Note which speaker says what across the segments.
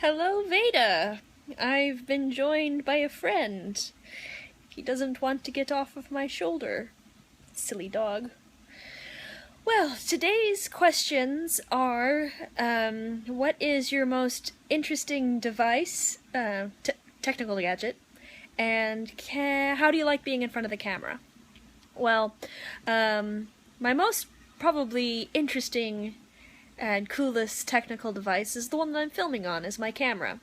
Speaker 1: Hello, Veda! I've been joined by a friend. He doesn't want to get off of my shoulder. Silly dog. Well, today's questions are, what is your most interesting device, technical gadget, and how do you like being in front of the camera? Well, my most probably interesting and coolest technical device is the one that I'm filming on, is my camera.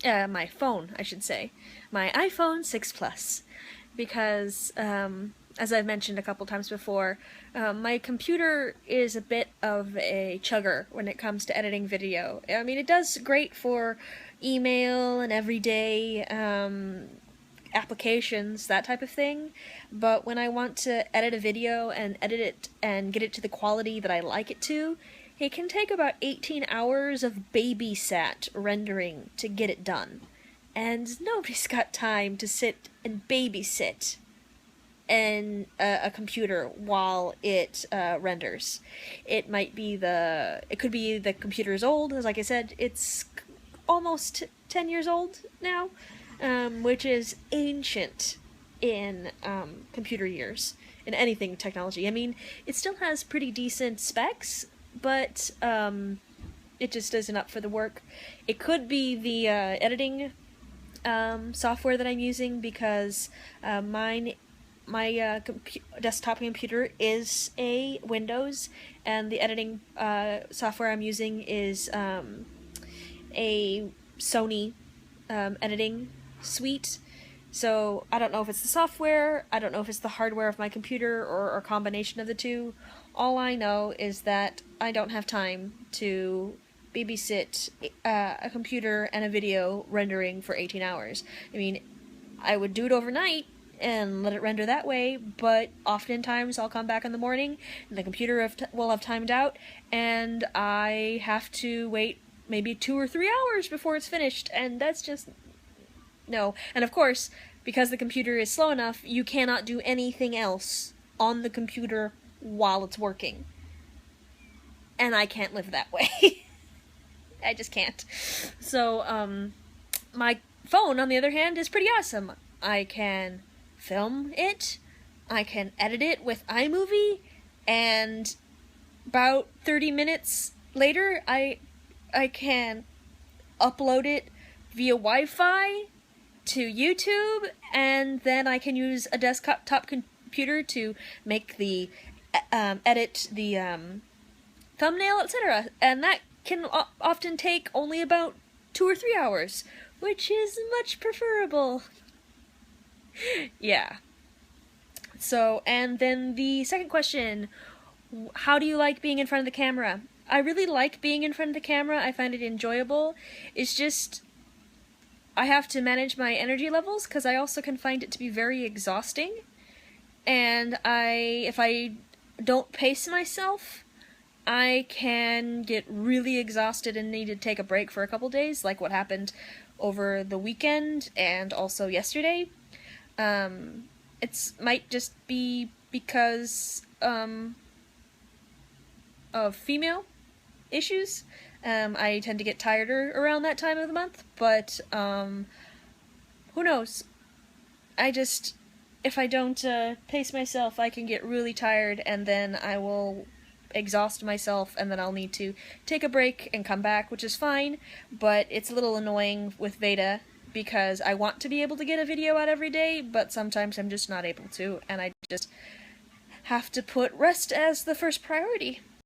Speaker 1: My phone, I should say. My iPhone 6 Plus. Because, as I've mentioned a couple times before, my computer is a bit of a chugger when it comes to editing video. I mean, it does great for email and everyday applications, that type of thing, but when I want to edit a video and edit it and get it to the quality that I like it to, it can take about 18 hours of babysat rendering to get it done. And nobody's got time to sit and babysit in a computer while it renders. It could be the computer's old, as like I said, it's almost 10 years old now, which is ancient in computer years, in anything technology. I mean, it still has pretty decent specs, but it just isn't up for the work. It could be the editing software that I'm using, because my desktop computer is a Windows, and the editing software I'm using is a Sony editing suite. So I don't know if it's the software, I don't know if it's the hardware of my computer, or a combination of the two. All I know is that I don't have time to babysit a computer and a video rendering for 18 hours. I mean, I would do it overnight and let it render that way, but oftentimes I'll come back in the morning and the computer will have timed out, and I have to wait maybe 2 or 3 hours before it's finished, and that's just... no. And of course, because the computer is slow enough, you cannot do anything else on the computer while it's working. And I can't live that way. I just can't. So, my phone, on the other hand, is pretty awesome. I can film it, I can edit it with iMovie, and about 30 minutes later, I can upload it via Wi-Fi to YouTube, and then I can use a desktop computer to make the edit the thumbnail, etc. And that can often take only about 2 or 3 hours, which is much preferable. Yeah. So, and then the second question, how do you like being in front of the camera? I really like being in front of the camera. I find it enjoyable. It's just, I have to manage my energy levels, because I also can find it to be very exhausting. And if I don't pace myself, I can get really exhausted and need to take a break for a couple days, like what happened over the weekend and also yesterday. It might just be because of female issues. I tend to get tireder around that time of the month, but who knows? If I don't pace myself, I can get really tired, and then I will exhaust myself, and then I'll need to take a break and come back, which is fine, but it's a little annoying with Veda, because I want to be able to get a video out every day, but sometimes I'm just not able to, and I just have to put rest as the first priority.